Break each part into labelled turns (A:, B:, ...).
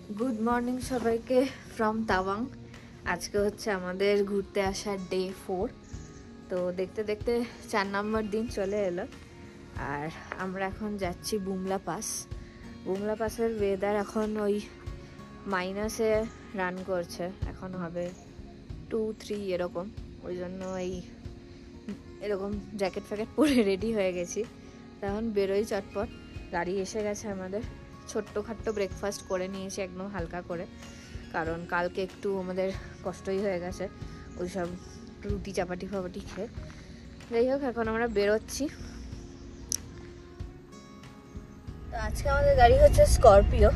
A: Good morning সবাইকে from Tawang. আজকে হচ্ছে আমাদের ঘুরতে আসার ডে 4। তো দেখতে দেখতে 4 নম্বর দিন চলে এলো আর আমরা এখন যাচ্ছি বুমলা পাস। বুমলা পাসের ওয়েদার এখন ওই মাইনাসে রান করছে, এখন হবে 2-3 এরকম। ওই জন্য এরকম জ্যাকেট ফ্যাকেট পরে রেডি হয়ে গেছি। তখন বেরোই চটপট, গাড়ি এসে গেছে আমাদের। ছোট্টখাট্টো ব্রেকফাস্ট করে নিয়েছি একদম হালকা করে, কারণ কালকে একটু আমাদের কষ্টই হয়ে গেছে ওই সব রুটি চাপাটি ফাপাটি খেয়ে। যাই হোক, এখন আমরা বেরোচ্ছি। তো আজকে আমাদের গাড়ি হচ্ছে স্করপিও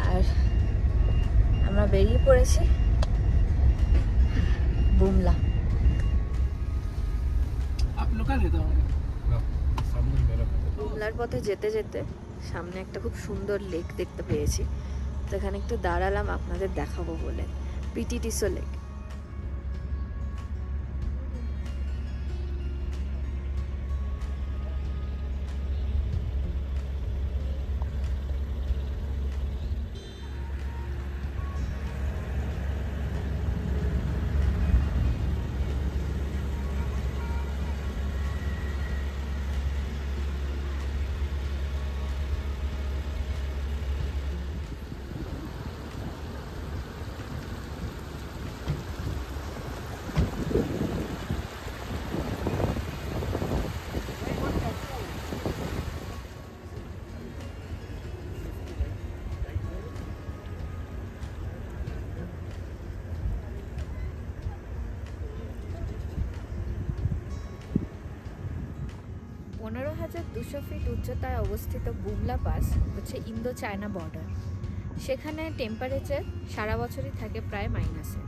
A: আর আমরা বেরিয়ে পড়েছি বুমলা। বুমলার পথে যেতে যেতে সামনে একটা খুব সুন্দর লেক দেখতে পেয়েছি, তো এখানে একটু দাঁড়ালাম আপনাদের দেখাবো বলে। পিটিটিসো লেক। ফিট উচ্চতায় অবস্থিত বুমলা পাস হচ্ছে ইন্দো চায়না বর্ডার। সেখানে টেম্পারেচার সারা বছরই থাকে প্রায় মাইনাসে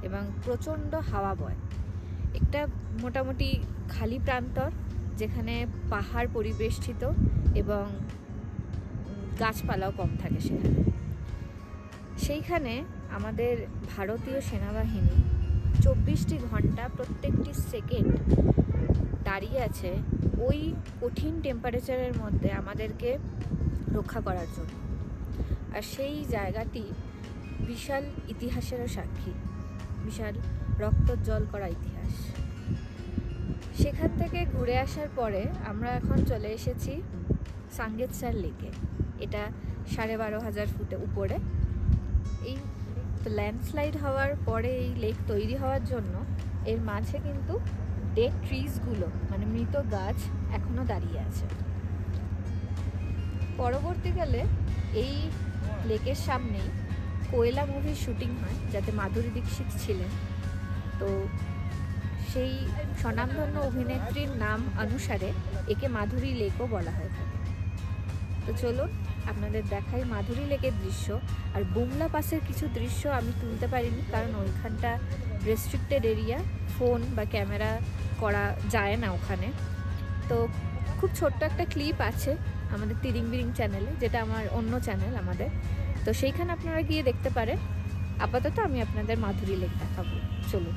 A: এবং প্রচণ্ড হাওয়া বয়। একটা মোটামুটি খালি প্রান্তর যেখানে পাহাড় পরিবেষ্টিত এবং গাছপালাও কম থাকে সেইখানে আমাদের ভারতীয় সেনাবাহিনী 24টি ঘন্টা প্রত্যেকটি সেকেন্ড দাঁড়িয়ে আছে ওই কঠিন টেম্পারেচারের মধ্যে আমাদেরকে রক্ষা করার জন্য। আর সেই জায়গাটি বিশাল ইতিহাসেরও সাক্ষী, বিশাল রক্তজ্জ্বল করা ইতিহাস। সেখান থেকে ঘুরে আসার পরে আমরা এখন চলে এসেছি সাঙ্গেতসার লেকে। এটা 12,500 ফুটে উপরে। এই ল্যান্ডস্লাইড হওয়ার পরে এই লেক তৈরি হওয়ার জন্য এর মাঝে কিন্তু ডেড ট্রিজগুলো মানে মৃত গাছ এখনো দাঁড়িয়ে আছে। পরবর্তীকালে এই লেকের সামনেই কোয়েলা মুভির শুটিং হয়, যাতে মাধুরী দীক্ষিত ছিলেন। তো সেই স্বনামধন্য অভিনেত্রীর নাম অনুসারে একে মাধুরী লেকও বলা হয়ে থাকে। তো চলুন আপনাদের দেখাই মাধুরী লেকের দৃশ্য। আর বুমলা পাসের কিছু দৃশ্য আমি তুলতে পারিনি, কারণ ওইখানটা রেস্ট্রিক্টেড এরিয়া, ফোন বা ক্যামেরা করা যায় না ওখানে। তো খুব ছোট্ট একটা ক্লিপ আছে আমাদের তিরিং বিরিং চ্যানেলে, যেটা আমার অন্য চ্যানেল আমাদের। তো সেইখানে আপনারা গিয়ে দেখতে পারেন। আপাতত আমি আপনাদের মাধুরী লেক দেখাবো, চলুন।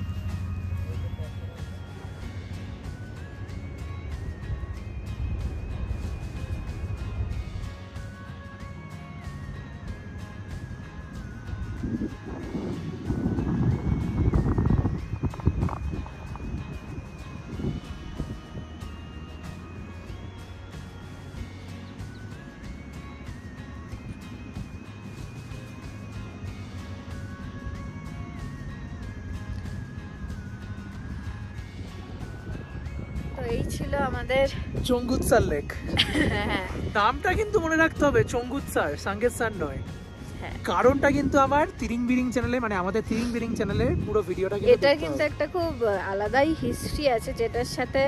A: এই ছিল আমাদের
B: চঙ্গুৎসার লেক। নামটা কিন্তু মনে রাখতে হবে, চঙ্গুৎসার, সাঙ্গেতসার নয়। কারণটা কিন্তু আমার তিরিং বিরিং চ্যানেলে, মানে আমাদের তিরিং বিরিং চ্যানেলে পুরো ভিডিওটা
A: এটা কিন্তু একটা খুব আলাদাই হিস্ট্রি আছে, যেটার সাথে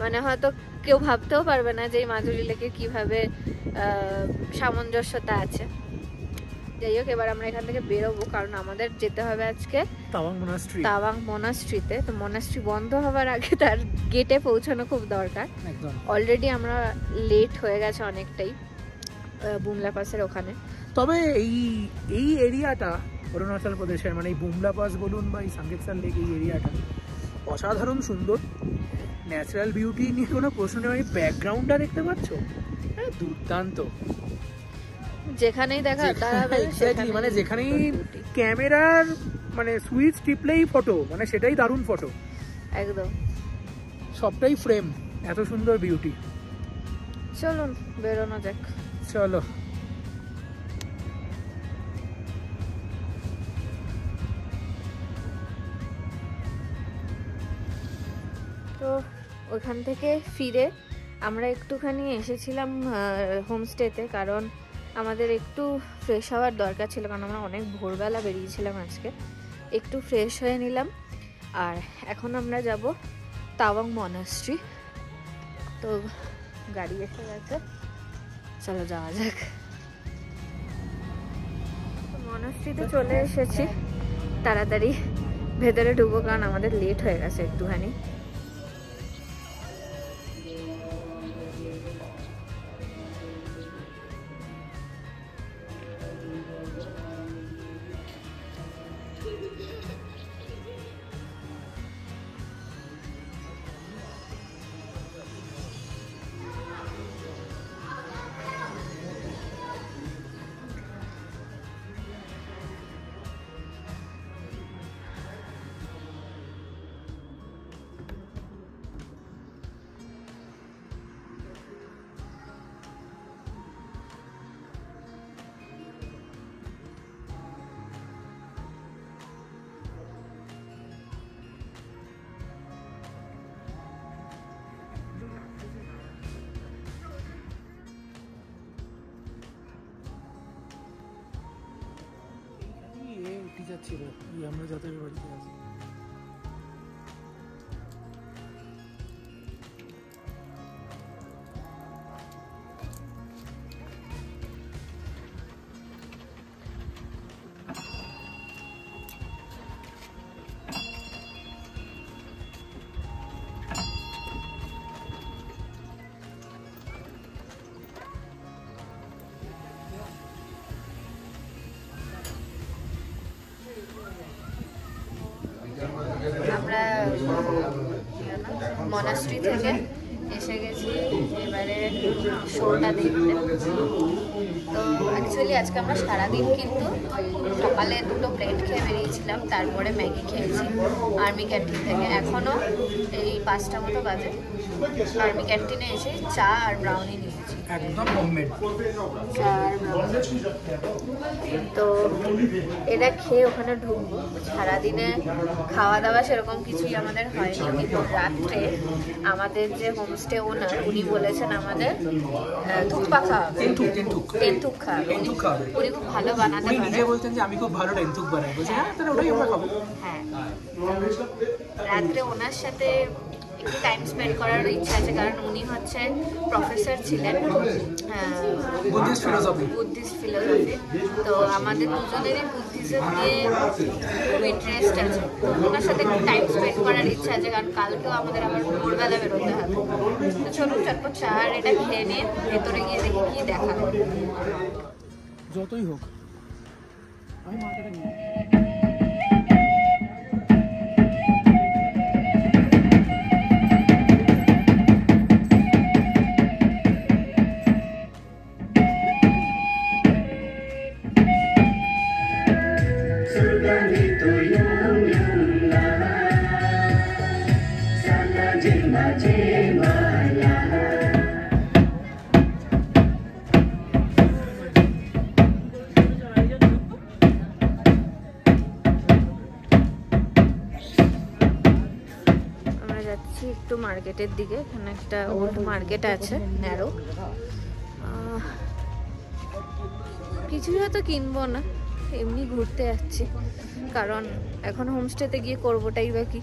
A: মানে হয়তো কেউ ভাবতেও পারবে না যে এই মাধুরী লেকের কিভাবে সামঞ্জস্যতা আছে। যাই হোক, এবার আমরা এখান থেকে বেরোবো, কারণ আমাদের যেতে হবে আজকে তাওয়াং মোনাস্ট্রিতে। তো মোনাস্ট্রি বন্ধ হওয়ার আগে তার গেটে পৌঁছানো খুব দরকার। অলরেডি আমরা লেট হয়ে গেছে অনেকটাই বুমলা পাসের ওখানে।
B: তবে এই এরিয়াটা অরুণাচল প্রদেশের, মানে এই বুমলা পাস বলুন বা এই সাঙ্গেতসার লেক, এই এরিয়াটা অসাধারণ সুন্দর। ন্যাচারাল বিউটি নিয়ে কোনো প্রশ্ন নেই। ব্যাকগ্রাউন্ডটা দেখতে পাচ্ছ, হ্যাঁ দুর্দান্ত।
A: যেখানেই দেখা দাঁড়াবে
B: এক্স্যাক্টলি, মানে যেখানেই ক্যামেরার মানে সুইচ টিপলেই ফটো, মানে সেটাই দারুণ ফটো
A: একদম,
B: সবটাই ফ্রেম, এত সুন্দর বিউটি।
A: চলুন বেরোনো যাক।
B: চলো।
A: তো ওখান থেকে ফিরে আমরা একটুখানি এসেছিলাম হোমস্টেতে, কারণ আমাদের একটু ফ্রেশ হওয়ার দরকার ছিল, কারণ আমরা অনেক ভোরবেলা বেরিয়েছিলাম আজকে। একটু ফ্রেশ হয়ে নিলাম, আর এখন আমরা যাব তাওয়াং মনাস্ট্রি। তো গাড়ি এসে গেছে, চলো যাওয়া যাক। মনাস্ট্রিতে চলে এসেছি, তাড়াতাড়ি ভেতরে ঢুকবো কারণ আমাদের লেট হয়ে গেছে একটুখানি।
B: ছিল আমরা যাদের বাড়িতে আছি।
A: আমরা মনাস্ট্রি থেকে এসে গেছি এবারে শোটা দেখতে। তো অ্যাকচুয়ালি আজকে আমরা সারাদিন কিন্তু সকালে 2টো প্লেট খেয়ে বেরিয়েছিলাম, তারপরে ম্যাগি খেয়েছি আর্মি ক্যান্টিন থেকে। এখনও এই 5টা মতো বাজে, আর্মি ক্যান্টিনে এসে চা আর ব্রাউনি নিয়েছি,
B: একদম হোমমেড
A: চা আর ব্রাউনি। তো এটা খেয়ে ওখানে ঢুকবো। সারাদিনে খাওয়া দাওয়া সেরকম কিছুই আমাদের হয়নি, কিন্তু রাত্রে আমাদের যে হোমস্টে ওনার উনি বলেছেন আমাদের থুকপা খাওয়াবে, তেন্তুক খাওয়াবে। উনি খুব ভালো বানাতে পারেন,
B: নিজে বলতেন যে আমি খুব ভালো তেন্তুক বানাই, বলছি হ্যাঁ তাহলে ওটাই আমরা খাবো।
A: হ্যাঁ, রাত্রে ওনার সাথে একটু টাইম স্পেন্ড করার ইচ্ছা আছে, কারণ উনি হচ্ছে প্রফেসর ছিলেন বুদ্ধিস্ট ফিলোসফি। তো আমাদের দুজনেরই বুদ্ধিজম নিয়ে খুব ইন্টারেস্ট আছে, তো ওনার সাথে একটু টাইম স্পেন্ড করার ইচ্ছা আছে, কারণ কালকেও আমাদের আবার ভোরবেলা বেরোতে হবে। তো চলুন চটপট চা আর এটা খেয়ে নিয়ে ভেতরে গিয়ে দেখি কি দেখা হয়।
B: যতই হোক আমি মার্কেটে নিয়ে
A: একটু মার্কেটের দিকে। এখানে একটা ওল্ড মার্কেট আছে ন্যারো, কিছুই হয়তো কিনবো না, এমনি ঘুরতে যাচ্ছি, কারণ এখন হোমস্টেতে গিয়ে করবোটাই বা কি।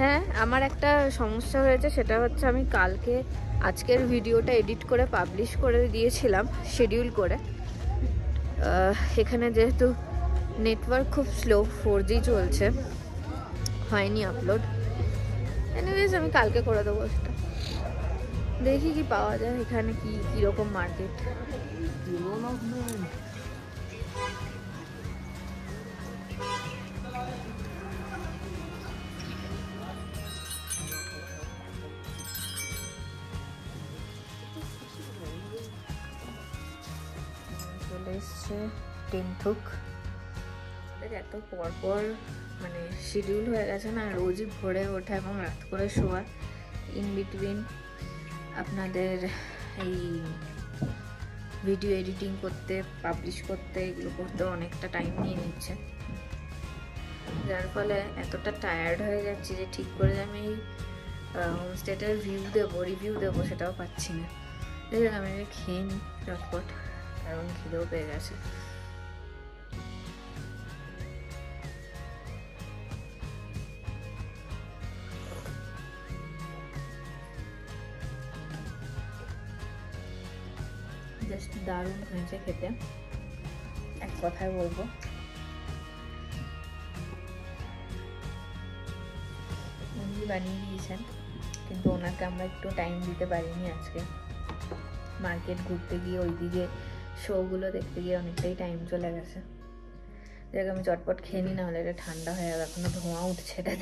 A: হ্যাঁ, আমার একটা সমস্যা হয়েছে, সেটা হচ্ছে আমি কালকে আজকের ভিডিওটা এডিট করে পাবলিশ করে দিয়েছিলাম শিডিউল করে। এখানে যেহেতু নেটওয়ার্ক খুব স্লো, 4G চলছে, হয়নি আপলোড। এনিওয়েজ আমি কালকে করে দেবো সেটা। দেখি কি পাওয়া যায় এখানে, কীরকম মার্কেট। হচ্ছে টেনথুক। এত পরপর মানে শিডিউল হয়ে গেছে না, রোজই ভোরে ওঠা এবং রাত করে শোয়া, ইন বিটুইন আপনাদের এই ভিডিও এডিটিং করতে, পাবলিশ করতে, এগুলো করতে অনেকটা টাইম নিয়ে নিচ্ছে, যার ফলে এতটা টায়ার্ড হয়ে যাচ্ছি যে ঠিক করে আমি হোমস্টেটার রিভিউ দেবো সেটাও পাচ্ছি না। দেখুন আমি খেয়ে নিই চটপট, কারণ খিদেও পেয়ে গেছে। জাস্ট দারুণ হয়েছে খেতে, এক কথায় বলবো। উনি বানিয়ে দিয়েছেন, কিন্তু ওনাকে আমরা একটু টাইম দিতে পারিনি আজকে। মার্কেট ঘুরতে গিয়ে ওইদিকে শোগুলো দেখতে গিয়ে অনেকটাই টাইম চলে গেছে। দেখ আমি চটপট খেয়ে নিই, নাহলে এটা ঠান্ডা হয়ে যাবে, এখনো ধোঁয়া উঠছে এটা